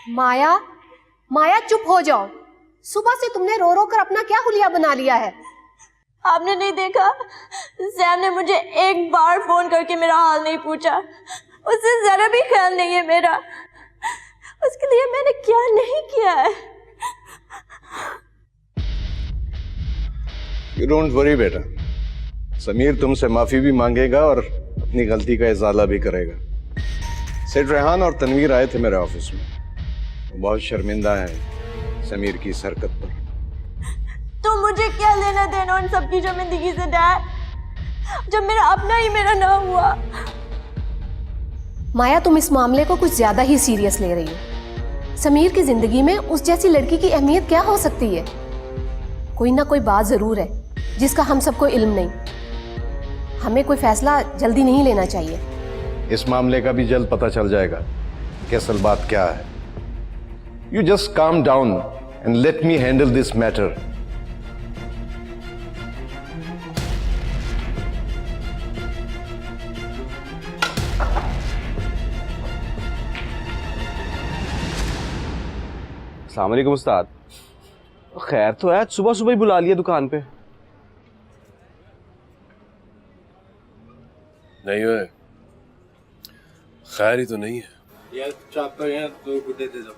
माया, माया चुप हो जाओ। सुबह से तुमने रो रो कर अपना क्या हुलिया बना लिया है। आपने नहीं देखा, सैम ने मुझे एक बार फोन करके मेरा हाल नहीं पूछा। उससे जरा भी ख्याल नहीं है मेरा। उसके लिए मैंने क्या नहीं किया है। You don't worry बेटा, समीर तुमसे माफी भी मांगेगा और अपनी गलती का इजाला भी करेगा। सेठ रेहान और तनवीर आए थे मेरे ऑफिस में, वो बहुत शर्मिंदा है समीर की इस हरकत पर। तो मुझे क्या लेना देना उन सबकी शर्मिंदगी से डैड, जब मेरा अपना ही मेरा ना हुआ। माया, तुम इस मामले को कुछ ज्यादा ही सीरियस ले रही हो। समीर की जिंदगी में उस जैसी लड़की की अहमियत क्या हो सकती है। कोई ना कोई बात जरूर है जिसका हम सबको इल्म नहीं। हमें कोई फैसला जल्दी नहीं लेना चाहिए। इस मामले का भी जल्द पता चल जाएगा कि असल बात क्या है। You just calm down and let me handle this matter. अस्सलाम वालेकुम उस्ताद। खैर तो है, सुबह सुबह ही बुला लिया दुकान पे। नहीं है, खैर ही तो नहीं है यार। चाप यहाँ दो गुड्डे दे दो।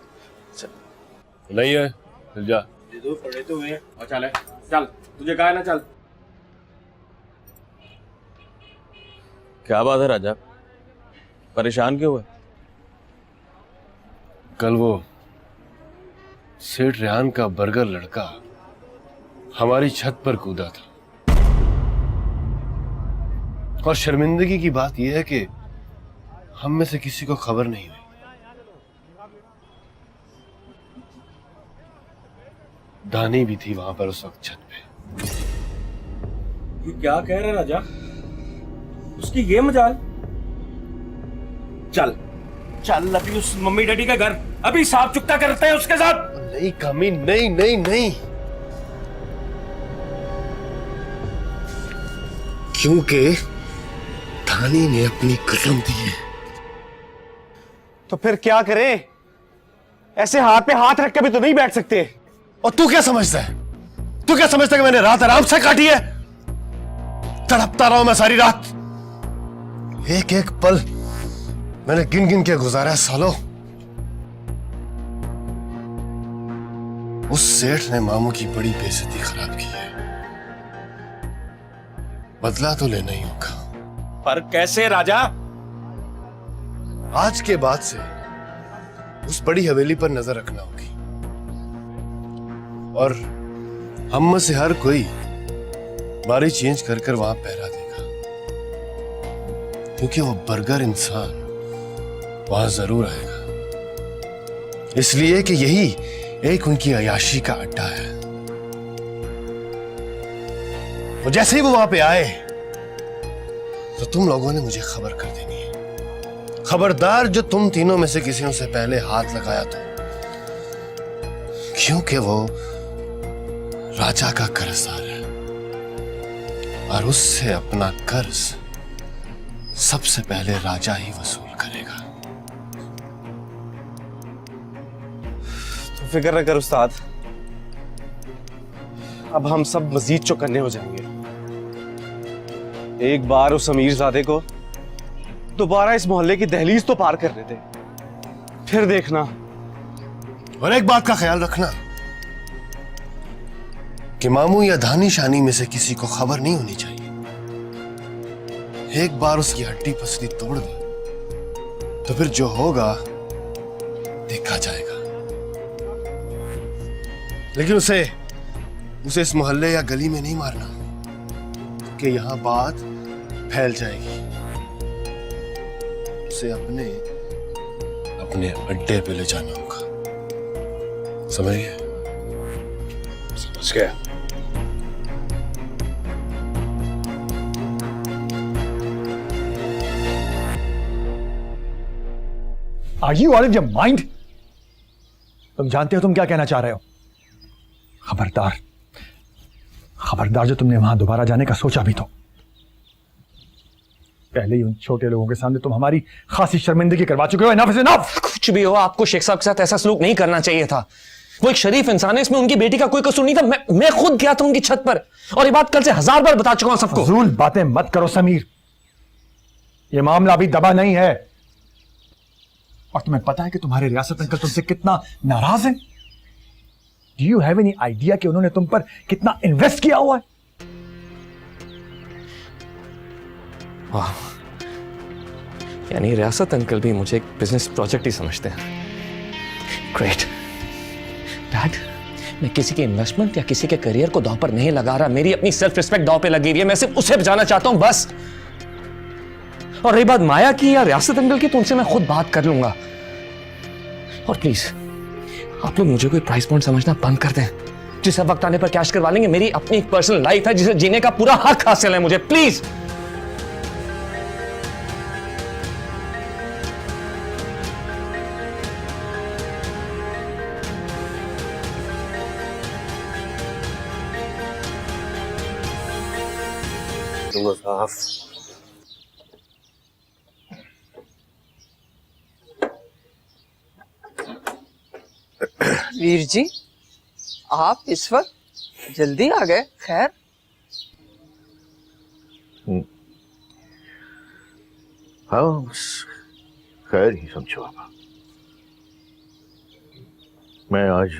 नहीं है, चल जा। दे दो, पड़े तो हुए हैं। और चल चल, तुझे कहा है ना चल। क्या बात है राजा, परेशान क्यों है? कल वो सेठ रेहान का बर्गर लड़का हमारी छत पर कूदा था, और शर्मिंदगी की बात यह है कि हम में से किसी को खबर नहीं हुई। दानी भी थी वहां पर उस वक्त छत पे। ये क्या कह रहे राजा, उसकी ये मजाल। चल चल अभी उस मम्मी डैडी का घर अभी साफ चुकता करते हैं उसके साथ। नहीं कामी, नहीं नहीं नहीं, क्योंकि धानी ने अपनी कसम दी है। तो फिर क्या करें? ऐसे हाथ पे हाथ रख के भी तो नहीं बैठ सकते। और तू क्या समझता है? तू क्या समझता है कि मैंने रात आराम से काटी है? तड़पता रहा हूं मैं सारी रात। एक एक पल मैंने गिन गिन के गुजारा है सालों। उस सेठ ने मामू की बड़ी बेइज्जती खराब की है, बदला तो लेना ही होगा। पर कैसे राजा? आज के बाद से उस बड़ी हवेली पर नजर रखना होगी, और हम में से हर कोई बारी चेंज कर कर वहां पहरा देगा, क्योंकि वो बर्गर इंसान वहां जरूर आएगा। इसलिए कि यही एक उनकी अयाशी का अड्डा है। और जैसे ही वो वहां पे आए तो तुम लोगों ने मुझे खबर कर देनी है। खबरदार जो तुम तीनों में से किसी ने उससे पहले हाथ लगाया तो, क्योंकि वो राजा का कर्जदार है और उससे अपना कर्ज सबसे पहले राजा ही वसूल करेगा। तो फिक्र न कर उस्ताद, अब हम सब मजीद चौकन्ने हो जाएंगे। एक बार उस अमीरजादे को दोबारा इस मोहल्ले की दहलीज तो पार करने दे, फिर देखना। और एक बात का ख्याल रखना कि मामू या धानी शानी में से किसी को खबर नहीं होनी चाहिए। एक बार उसकी हड्डी पसली तोड़ दे तो फिर जो होगा देखा जाएगा। लेकिन उसे इस मोहल्ले या गली में नहीं मारना कि यहां बात फैल जाएगी। उसे अपने अड्डे पे ले जाना होगा। समझ गए? समझ गया। Are you out of your mind? तुम जानते हो तुम क्या कहना चाह रहे हो? खबरदार, खबरदार जो तुमने वहां दोबारा जाने का सोचा भी तो पहले ही उन छोटे लोगों के सामने तुम हमारी खासी शर्मिंदगी करवा चुके हो। Enough is enough. कुछ भी हो, आपको शेख साहब के साथ ऐसा सलूक नहीं करना चाहिए था। वो एक शरीफ इंसान है, इसमें उनकी बेटी का कोई कसूर नहीं था। मैं खुद गया था उनकी छत पर, और ये बात कल से 1000 बार बता चुका हूं सबको। फजूल बातें मत करो समीर, ये मामला अभी दबा नहीं है। और तुम्हें पता है कि तुम्हारे रियासत अंकल तुमसे कितना नाराज हैं? Do you have any idea कि उन्होंने तुम पर कितना इन्वेस्ट किया हुआ है? वाह, यानी रियासत अंकल भी मुझे एक बिजनेस प्रोजेक्ट ही समझते हैं। ग्रेट डैड, मैं किसी के इन्वेस्टमेंट या किसी के करियर को दांव पर नहीं लगा रहा। मेरी अपनी सेल्फ रिस्पेक्ट दांव पे लगी हुई है। मैं सिर्फ उसे बचाना चाहता हूं बस। और रही बात माया की या रियासत अंकल की, तो उनसे मैं खुद बात कर लूंगा। और प्लीज आप लोग मुझे कोई प्राइस पॉइंट समझना बंद कर दें। जिसे वक्त आने पर कैश करवा लेंगे। मेरी अपनी एक पर्सनल लाइफ है जिसे जीने का पूरा हक हासिल है मुझे। प्लीज वीर जी, आप इस वक्त जल्दी आ गए। खैर? हाँ, बस खैर ही समझो आप। मैं आज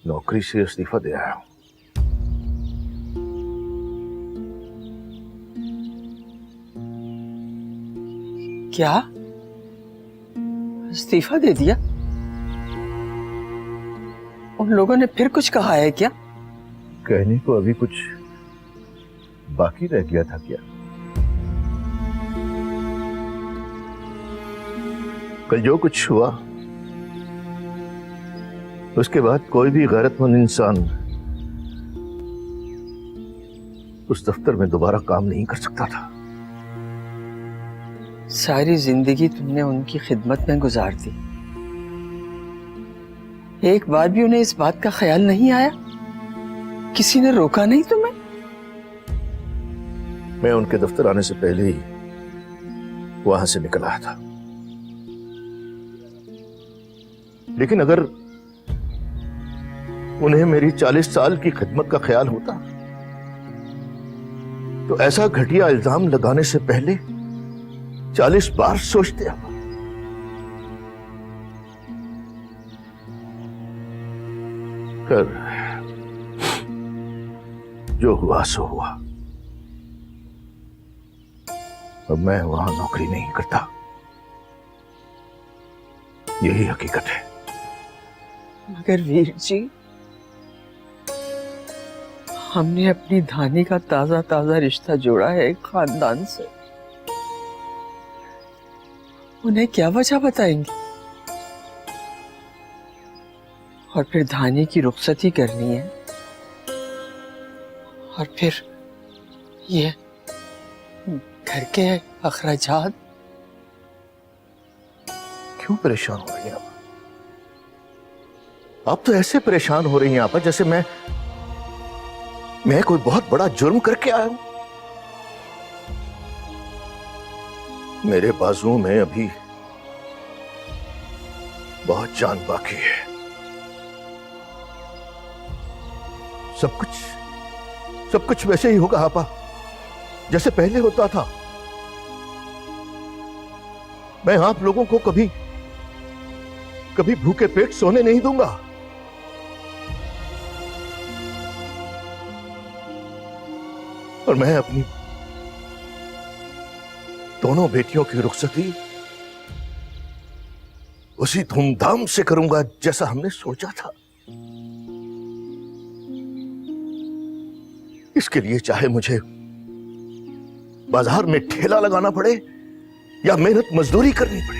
नौकरी से इस्तीफा दे आया हूं। क्या इस्तीफा दे दिया? उन लोगों ने फिर कुछ कहा है क्या? कहने को अभी कुछ बाकी रह गया था क्या? कल जो कुछ हुआ उसके बाद कोई भी गैरतमंद इंसान उस दफ्तर में दोबारा काम नहीं कर सकता था। सारी जिंदगी तुमने उनकी खिदमत में गुजार दी, एक बार भी उन्हें इस बात का ख्याल नहीं आया? किसी ने रोका नहीं तुम्हें? मैं उनके दफ्तर आने से पहले ही वहां से निकल आया था। लेकिन अगर उन्हें मेरी 40 साल की खिदमत का ख्याल होता तो ऐसा घटिया इल्जाम लगाने से पहले 40 बार सोचते हैं। कर जो हुआ सो हुआ। अब मैं वहां नौकरी नहीं करता, यही हकीकत है। मगर वीर जी, हमने अपनी धानी का ताजा ताजा रिश्ता जोड़ा है एक खानदान से। उन्हें क्या वजह बताएंगे? और फिर धानी की रुखसती करनी है, और फिर ये घर के अखराजात। क्यों परेशान हो रही हैं आप? आप तो ऐसे परेशान हो रही हैं आप जैसे मैं कोई बहुत बड़ा जुर्म करके आया हूं। मेरे बाजुओं में अभी बहुत जान बाकी है। सब कुछ वैसे ही होगा आपा, जैसे पहले होता था। मैं आप लोगों को कभी भूखे पेट सोने नहीं दूंगा। और मैं अपनी दोनों बेटियों की रुखसती उसी धूमधाम से करूंगा जैसा हमने सोचा था। इसके लिए चाहे मुझे बाजार में ठेला लगाना पड़े या मेहनत मजदूरी करनी पड़े।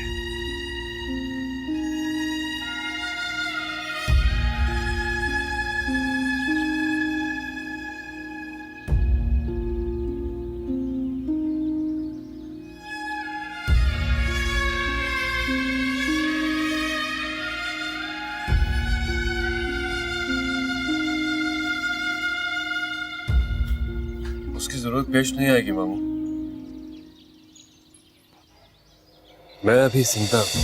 पेश नहीं आएगी मामू। मैं अभी जिंदा हूं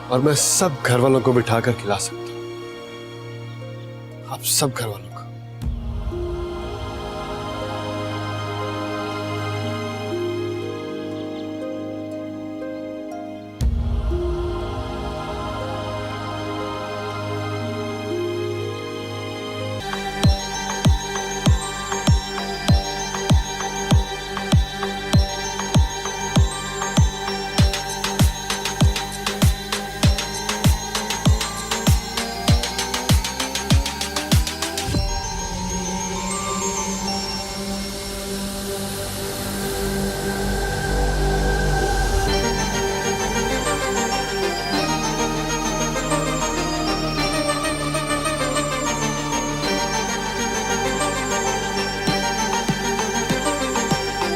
और मैं सब घर वालों को बिठा कर खिला सकता हूं। आप सब घर वालों